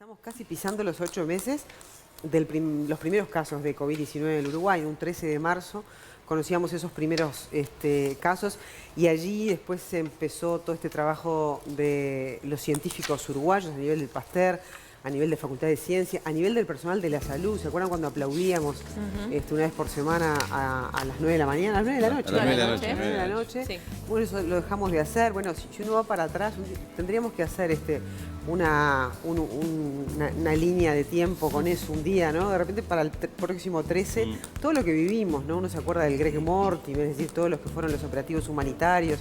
Estamos casi pisando los 8 meses los primeros casos de COVID-19 en el Uruguay. Un 13 de marzo conocíamos esos primeros casos y allí después se empezó todo este trabajo de los científicos uruguayos a nivel del Pasteur, a nivel de Facultad de Ciencia, a nivel del personal de la salud. ¿Se acuerdan cuando aplaudíamos una vez por semana a las 9 de la mañana? A las 9 de la noche. A las 9 de la noche. A las 9 de la noche. Sí. Bueno, eso lo dejamos de hacer. Bueno, si uno va para atrás, tendríamos que hacer una línea de tiempo con eso, un día, ¿no? De repente para el próximo 13, todo lo que vivimos, ¿no? Uno se acuerda del Greg Morty, es decir, todos los que fueron los operativos humanitarios,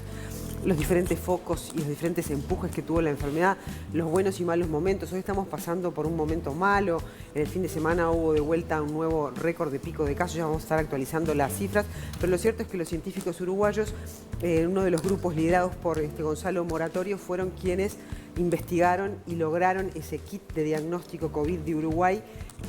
los diferentes focos y los diferentes empujes que tuvo la enfermedad, los buenos y malos momentos. Hoy estamos pasando por un momento malo. En el fin de semana hubo de vuelta un nuevo récord de pico de casos. Ya vamos a estar actualizando las cifras. Pero lo cierto es que los científicos uruguayos, uno de los grupos liderados por Gonzalo Moratorio, fueron quienes investigaron y lograron ese kit de diagnóstico COVID de Uruguay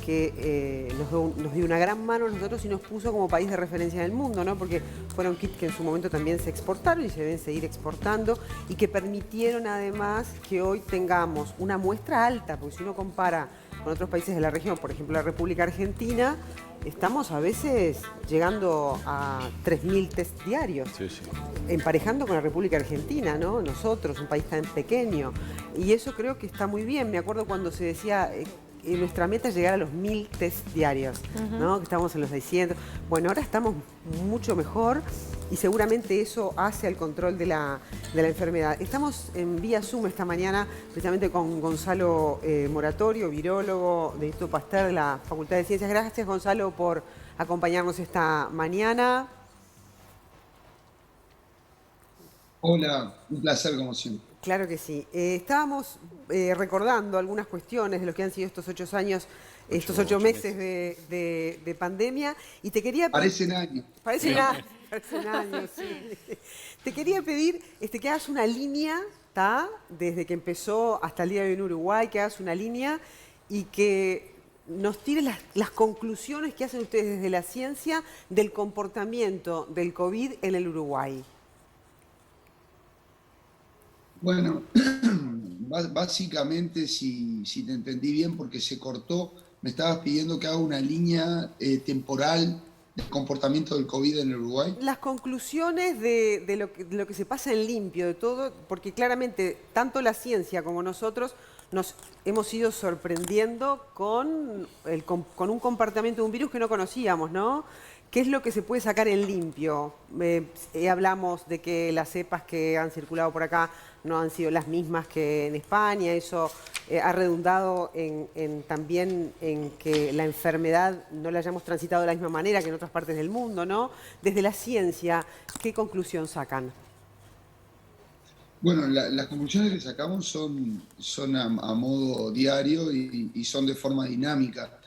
que nos dio una gran mano a nosotros y nos puso como país de referencia en el mundo, ¿no? Porque fueron kits que en su momento también se exportaron y se deben seguir exportando y que permitieron además que hoy tengamos una muestra alta, porque si uno compara con otros países de la región, por ejemplo la República Argentina, estamos a veces llegando a 3.000 test diarios, emparejando con la República Argentina, ¿no? Nosotros, un país tan pequeño. Y eso creo que está muy bien. Me acuerdo cuando se decía... nuestra meta es llegar a los 1.000 test diarios, ¿no? Que estamos en los 600. Bueno, ahora estamos mucho mejor y seguramente eso hace al control de la enfermedad. Estamos en vía Zoom esta mañana precisamente con Gonzalo Moratorio, virólogo del Instituto Pasteur de la Facultad de Ciencias. Gracias, Gonzalo, por acompañarnos esta mañana. Hola, un placer como siempre. Claro que sí. Estábamos recordando algunas cuestiones de lo que han sido estos 8 años, estos 8 meses de pandemia, y te quería pedir... Parecen años. Parecen años, sí. Te quería pedir que hagas una línea, ¿tá? Desde que empezó hasta el día de hoy en Uruguay, que hagas una línea y que nos tires las conclusiones que hacen ustedes desde la ciencia del comportamiento del COVID en el Uruguay. Bueno, básicamente, si te entendí bien, porque se cortó, me estabas pidiendo que haga una línea temporal del comportamiento del COVID en el Uruguay. Las conclusiones de lo que se pasa en limpio, de todo, porque claramente tanto la ciencia como nosotros nos hemos ido sorprendiendo con un comportamiento de un virus que no conocíamos, ¿no? ¿Qué es lo que se puede sacar en limpio? Hablamos de que las cepas que han circulado por acá no han sido las mismas que en España. Eso ha redundado también en que la enfermedad no la hayamos transitado de la misma manera que en otras partes del mundo, ¿no? Desde la ciencia, ¿qué conclusión sacan? Bueno, las conclusiones que sacamos son a modo diario y son de forma dinámica.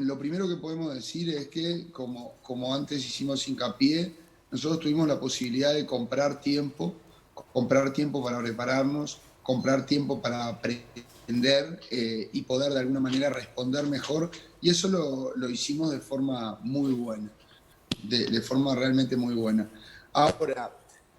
Lo primero que podemos decir es que, como antes hicimos hincapié, nosotros tuvimos la posibilidad de comprar tiempo para prepararnos, comprar tiempo para aprender y poder de alguna manera responder mejor. Y eso lo hicimos de forma muy buena, de forma realmente muy buena. Ahora,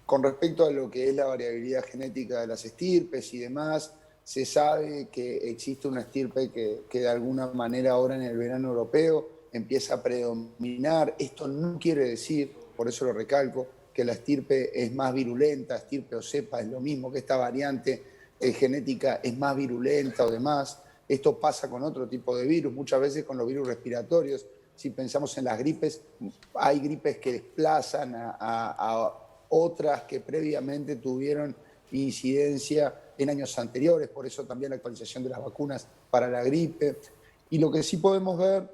con respecto a lo que es la variabilidad genética de las estirpes y demás, se sabe que existe una estirpe que de alguna manera ahora en el verano europeo empieza a predominar. Esto no quiere decir, por eso lo recalco, que la estirpe es más virulenta, estirpe o cepa es lo mismo, que esta variante genética es más virulenta o demás. Esto pasa con otro tipo de virus, muchas veces con los virus respiratorios. Si pensamos en las gripes, hay gripes que desplazan a otras que previamente tuvieron incidencia en años anteriores, por eso también la actualización de las vacunas para la gripe. Y lo que sí podemos ver,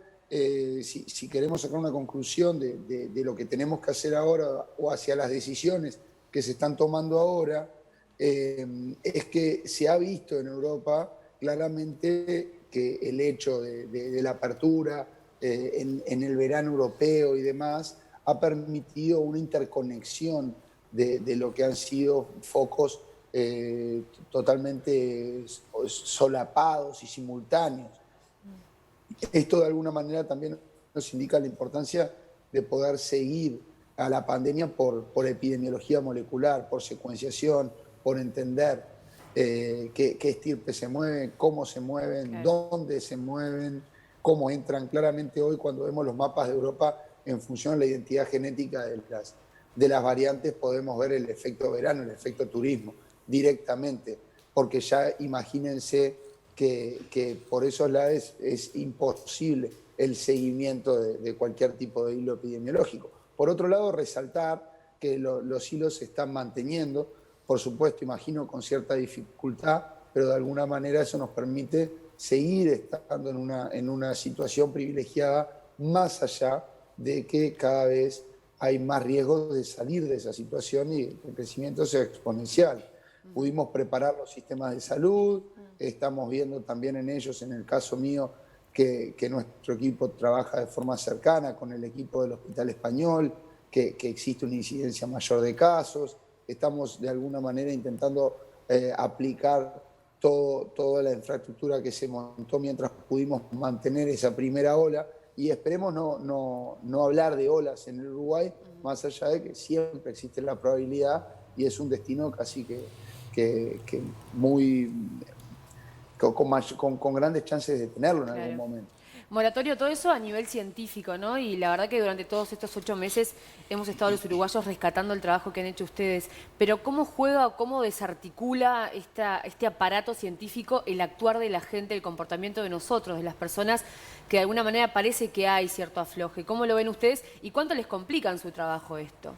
si queremos sacar una conclusión de lo que tenemos que hacer ahora o hacia las decisiones que se están tomando ahora, es que se ha visto en Europa claramente que el hecho de la apertura en el verano europeo y demás ha permitido una interconexión de lo que han sido focos totalmente solapados y simultáneos. Esto de alguna manera también nos indica la importancia de poder seguir a la pandemia por epidemiología molecular, por secuenciación, por entender. qué estirpe se mueve, cómo se mueven, Claro. dónde se mueven, cómo entran. Claramente hoy cuando vemos los mapas de Europa en función de la identidad genética de las variantes podemos ver el efecto verano, el efecto turismo directamente, porque ya imagínense que por esos lados es imposible el seguimiento de cualquier tipo de hilo epidemiológico. Por otro lado, resaltar que los hilos se están manteniendo, por supuesto, imagino con cierta dificultad, pero de alguna manera eso nos permite seguir estando en una situación privilegiada, más allá de que cada vez hay más riesgos de salir de esa situación y el crecimiento sea exponencial. Pudimos preparar los sistemas de salud, estamos viendo también en ellos, en el caso mío, que nuestro equipo trabaja de forma cercana con el equipo del Hospital Español, que existe una incidencia mayor de casos. Estamos de alguna manera intentando aplicar toda la infraestructura que se montó mientras pudimos mantener esa primera ola y esperemos no hablar de olas en el Uruguay, más allá de que siempre existe la probabilidad y es un destino casi que muy con grandes chances de tenerlo en algún Claro. momento. Moratorio, todo eso a nivel científico, ¿no? Y la verdad que durante todos estos 8 meses hemos estado los uruguayos rescatando el trabajo que han hecho ustedes. Pero ¿cómo juega o cómo desarticula este aparato científico el actuar de la gente, el comportamiento de nosotros, de las personas, que de alguna manera parece que hay cierto afloje? ¿Cómo lo ven ustedes y cuánto les complica en su trabajo esto?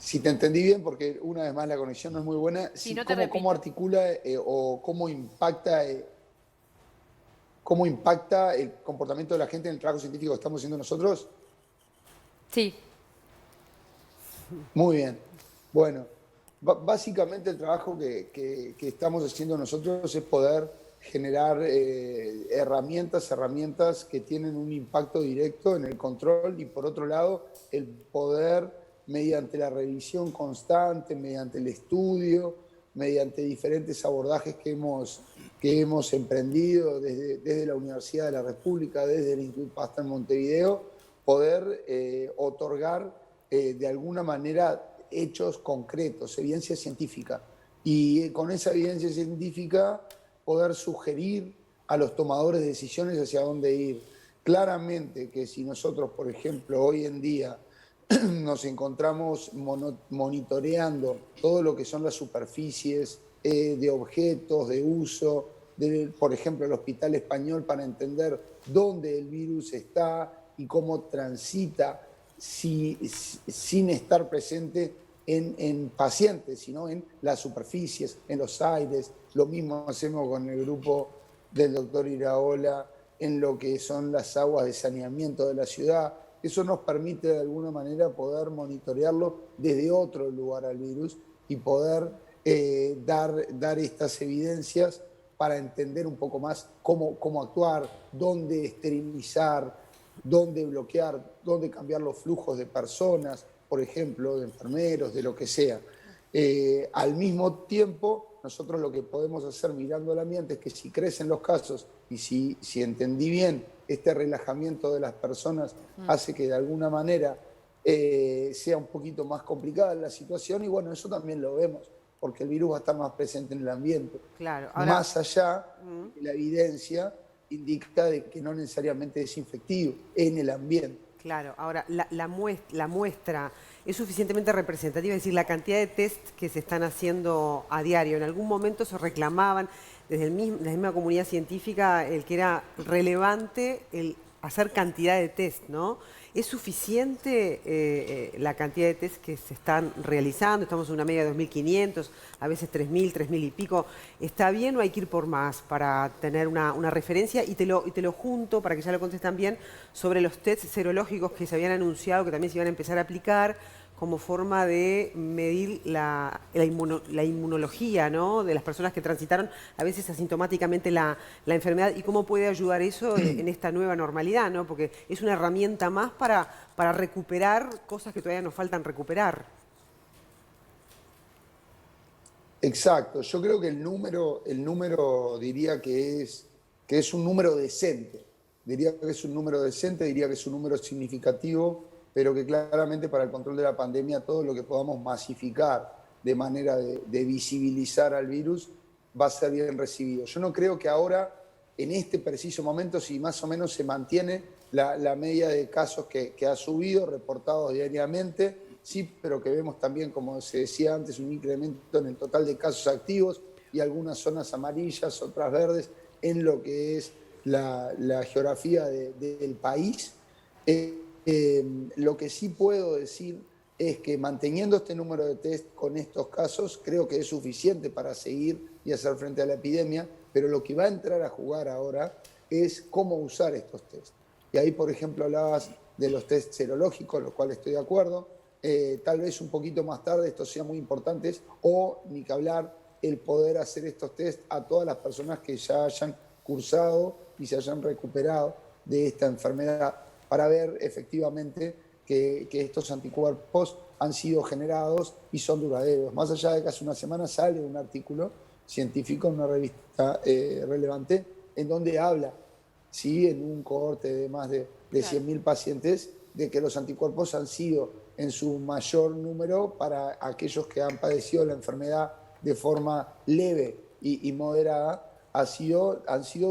Si te entendí bien, porque una vez más la conexión no es muy buena, Sí, no te ¿cómo repito. articula o cómo impacta el comportamiento de la gente en el trabajo científico que estamos haciendo nosotros? Sí, Muy bien. Bueno, básicamente el trabajo que estamos haciendo nosotros es poder generar herramientas que tienen un impacto directo en el control y por otro lado el poder, mediante la revisión constante, mediante el estudio, mediante diferentes abordajes que hemos emprendido desde la Universidad de la República, desde el Instituto Pasteur en Montevideo, poder otorgar de alguna manera hechos concretos, evidencia científica. Y con esa evidencia científica poder sugerir a los tomadores de decisiones hacia dónde ir. Claramente que si nosotros, por ejemplo, hoy en día nos encontramos monitoreando todo lo que son las superficies de objetos, de uso, por ejemplo, el Hospital Español para entender dónde el virus está y cómo transita sin estar presente en pacientes, sino en las superficies, en los aires. Lo mismo hacemos con el grupo del doctor Iraola en lo que son las aguas de saneamiento de la ciudad. Eso nos permite de alguna manera poder monitorearlo desde otro lugar al virus y poder dar estas evidencias para entender un poco más cómo actuar, dónde esterilizar, dónde bloquear, dónde cambiar los flujos de personas, por ejemplo, de enfermeros, de lo que sea. Al mismo tiempo, nosotros lo que podemos hacer mirando el ambiente es que si crecen los casos y si entendí bien, este relajamiento de las personas hace que de alguna manera sea un poquito más complicada la situación y bueno, eso también lo vemos, porque el virus va a estar más presente en el ambiente. Claro, ahora, Más allá de la evidencia indica de que no necesariamente es infectivo en el ambiente. claro, ahora la muestra es suficientemente representativa, es decir, la cantidad de test que se están haciendo a diario. En algún momento se reclamaban desde la misma comunidad científica el que era relevante el hacer cantidad de test, ¿no? ¿Es suficiente la cantidad de test que se están realizando? Estamos en una media de 2.500, a veces 3.000, 3.000 y pico. ¿Está bien o hay que ir por más para tener una referencia? Y te lo junto, para que ya lo contestan bien, sobre los tests serológicos que se habían anunciado, que también se iban a empezar a aplicar como forma de medir la inmunología, ¿no?, de las personas que transitaron a veces asintomáticamente la enfermedad y cómo puede ayudar eso en esta nueva normalidad, ¿no? Porque es una herramienta más para recuperar cosas que todavía nos faltan recuperar. Exacto, yo creo que el número diría que es un número decente. Diría que es un número decente, diría que es un número significativo pero que claramente para el control de la pandemia todo lo que podamos masificar de manera de visibilizar al virus va a ser bien recibido. Yo no creo que ahora, en este preciso momento, si más o menos se mantiene la media de casos que ha subido, reportados diariamente, sí, pero que vemos también, como se decía antes, un incremento en el total de casos activos y algunas zonas amarillas, otras verdes, en lo que es la geografía del país. Lo que sí puedo decir es que manteniendo este número de test con estos casos, creo que es suficiente para seguir y hacer frente a la epidemia, pero lo que va a entrar a jugar ahora es cómo usar estos test. Y ahí, por ejemplo, hablabas de los test serológicos, lo cual estoy de acuerdo. Tal vez un poquito más tarde estos sean muy importantes, o ni que hablar, el poder hacer estos test a todas las personas que ya hayan cursado y se hayan recuperado de esta enfermedad, para ver efectivamente que estos anticuerpos han sido generados y son duraderos. Más allá de que hace una semana sale un artículo científico en una revista relevante en donde habla, ¿sí?, en un cohorte de más de 100.000 pacientes, de que los anticuerpos han sido en su mayor número para aquellos que han padecido la enfermedad de forma leve y moderada, han sido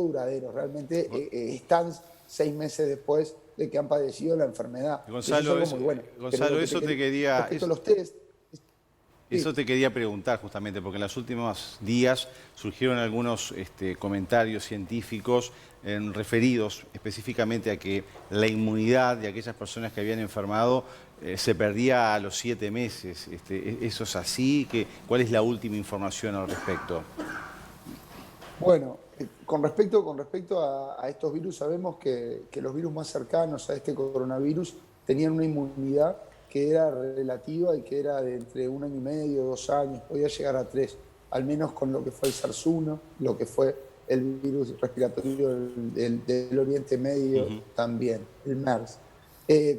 duraderos. Realmente están 6 meses después de que han padecido la enfermedad. Gonzalo, eso es algo muy bueno. Gonzalo, eso te quería... Respecto a los test... Eso te quería preguntar justamente, porque en los últimos días surgieron algunos comentarios científicos referidos específicamente a que la inmunidad de aquellas personas que habían enfermado se perdía a los 7 meses. ¿Eso es así? ¿Cuál es la última información al respecto? Bueno, con respecto a estos virus, sabemos que los virus más cercanos a este coronavirus tenían una inmunidad que era relativa y que era de entre 1 año y medio, 2 años, podía llegar a 3, al menos con lo que fue el SARS-1, lo que fue el virus respiratorio del Oriente Medio también, el MERS.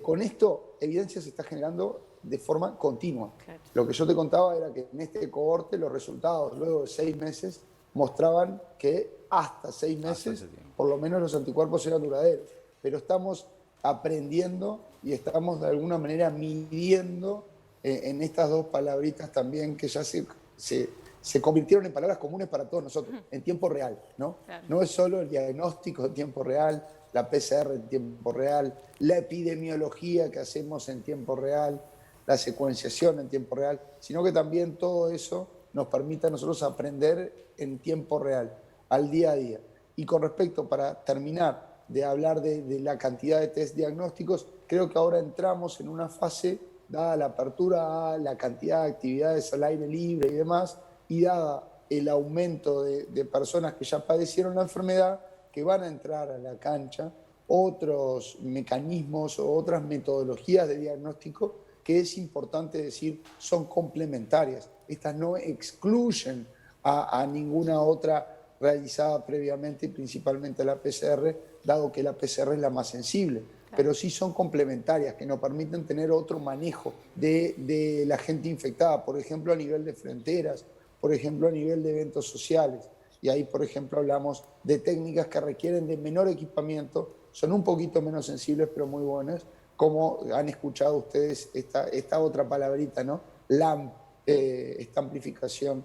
Con esto, evidencia se está generando de forma continua. Claro. Lo que yo te contaba era que en este cohorte los resultados luego de 6 meses mostraban que hasta 6 meses, por lo menos los anticuerpos eran duraderos. Pero estamos aprendiendo y estamos de alguna manera midiendo en estas dos palabritas también que ya se convirtieron en palabras comunes para todos nosotros, en tiempo real, ¿no? Claro. No es solo el diagnóstico en tiempo real, la PCR en tiempo real, la epidemiología que hacemos en tiempo real, la secuenciación en tiempo real, sino que también todo eso nos permite a nosotros aprender en tiempo real, al día a día. Y con respecto, para terminar de hablar de la cantidad de test diagnósticos, creo que ahora entramos en una fase, dada la apertura a la cantidad de actividades al aire libre y demás, y dada el aumento de personas que ya padecieron la enfermedad, que van a entrar a la cancha otros mecanismos o otras metodologías de diagnóstico que es importante decir son complementarias. Estas no excluyen a ninguna otra realizada previamente, y principalmente la PCR, dado que la PCR es la más sensible. Claro. Pero sí son complementarias, que nos permiten tener otro manejo de la gente infectada, por ejemplo, a nivel de fronteras, por ejemplo, a nivel de eventos sociales. Y ahí, por ejemplo, hablamos de técnicas que requieren de menor equipamiento, son un poquito menos sensibles, pero muy buenas, como han escuchado ustedes esta otra palabrita, ¿no? LAMP, esta amplificación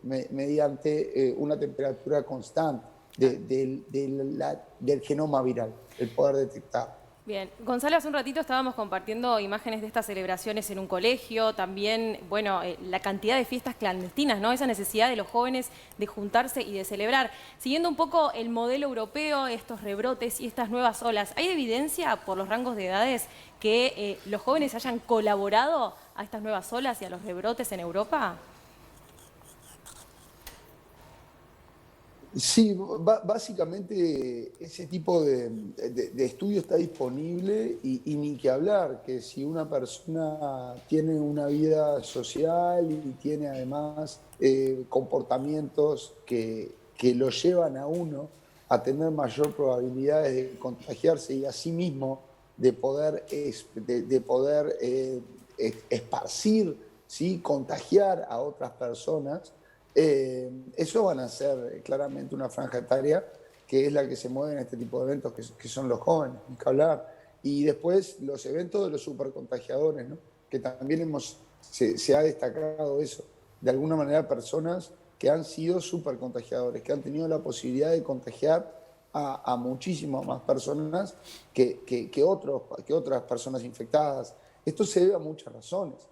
mediante una temperatura constante del genoma viral, el poder detectar. Bien, Gonzalo, hace un ratito estábamos compartiendo imágenes de estas celebraciones en un colegio, también, bueno, la cantidad de fiestas clandestinas, ¿no? Esa necesidad de los jóvenes de juntarse y de celebrar. Siguiendo un poco el modelo europeo, estos rebrotes y estas nuevas olas, ¿hay evidencia por los rangos de edades que los jóvenes hayan colaborado a estas nuevas olas y a los rebrotes en Europa? Sí, básicamente ese tipo de estudio está disponible y ni que hablar, que si una persona tiene una vida social y tiene además comportamientos que lo llevan a uno a tener mayor probabilidades de contagiarse y asimismo de poder esparcir, ¿sí?, contagiar a otras personas. Eso van a ser claramente una franja etaria que es la que se mueve en este tipo de eventos, que son los jóvenes, ni que hablar. Y después los eventos de los supercontagiadores, ¿no? Que también se ha destacado eso. De alguna manera, personas que han sido supercontagiadores, que han tenido la posibilidad de contagiar a muchísimas más personas que otras personas infectadas. Esto se debe a muchas razones.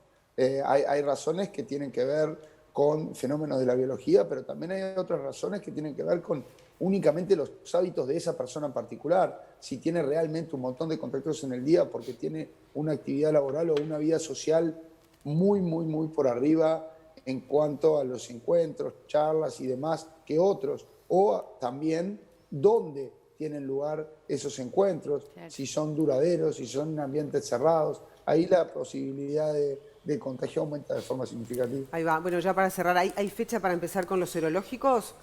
Hay razones que tienen que ver con fenómenos de la biología, pero también hay otras razones que tienen que ver con únicamente los hábitos de esa persona en particular. Si tiene realmente un montón de contactos en el día porque tiene una actividad laboral o una vida social muy, muy, muy por arriba en cuanto a los encuentros, charlas y demás que otros. O también dónde tienen lugar esos encuentros, claro, si son duraderos, si son en ambientes cerrados. Ahí la posibilidad de contagio aumenta de forma significativa. Ahí va. Bueno, ya para cerrar, ¿hay fecha para empezar con los serológicos?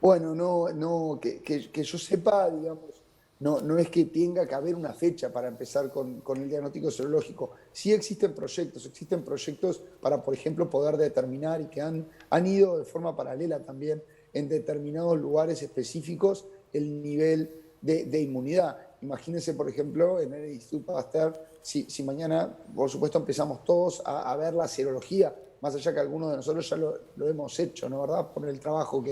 Bueno, que yo sepa, digamos, no es que tenga que haber una fecha para empezar con el diagnóstico serológico. Sí existen proyectos para, por ejemplo, poder determinar y que han ido de forma paralela también en determinados lugares específicos el nivel de inmunidad. Imagínense, por ejemplo, en el Instituto Pasteur, si mañana, por supuesto, empezamos todos a ver la serología, más allá que algunos de nosotros ya lo hemos hecho, ¿no? ¿Verdad? Por el trabajo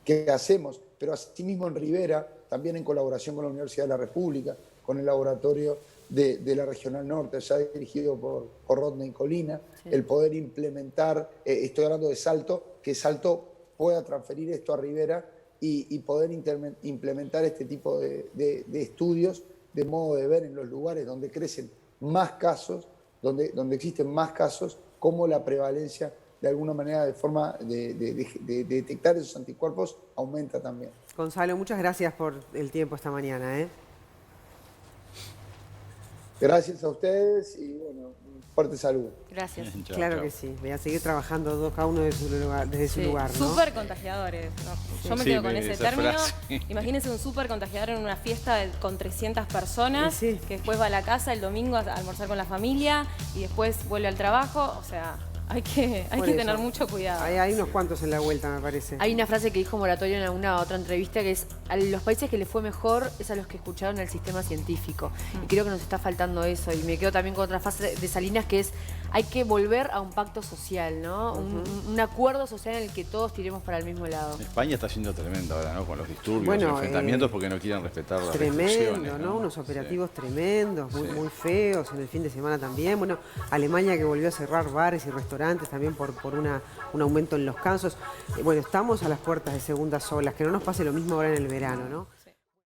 que hacemos, pero asimismo en Rivera, también en colaboración con la Universidad de la República, con el laboratorio de la Regional Norte, ya dirigido por Rodney Colina, sí, el poder implementar, estoy hablando de Salto, que Salto pueda transferir esto a Rivera y poder implementar este tipo de estudios, de modo de ver en los lugares donde crecen más casos, donde existen más casos, cómo la prevalencia de alguna manera de forma de detectar esos anticuerpos aumenta también. Gonzalo, muchas gracias por el tiempo esta mañana, ¿eh? Gracias a ustedes y bueno, fuerte salud. Gracias. Chao, Claro chao. que sí. Voy a seguir trabajando cada uno desde su lugar, ¿no? Súper contagiadores. ¿No? Yo me Sí, quedo con ese esa término. frase. Imagínense un súper contagiador en una fiesta con 300 personas, Sí. que después va a la casa el domingo a almorzar con la familia y después vuelve al trabajo. O sea, hay que Por tener eso. mucho cuidado. Hay unos cuantos en la vuelta, me parece. Hay una frase que dijo Moratorio en alguna otra entrevista que es: a los países que les fue mejor es a los que escucharon el sistema científico. Y creo que nos está faltando eso. Y me quedo también con otra frase de Salinas que es: hay que volver a un pacto social, ¿no? Un acuerdo social en el que todos tiremos para el mismo lado. España está siendo tremendo ahora, ¿no? Con los disturbios, Bueno, los enfrentamientos porque no quieren respetar las Tremendo, restricciones, ¿no? Unos operativos tremendos, muy, Sí. muy feos en el fin de semana también. Bueno, Alemania que volvió a cerrar bares y restaurantes también por un aumento en los casos. Bueno, estamos a las puertas de segundas olas, que no nos pase lo mismo ahora en el verano, ¿no?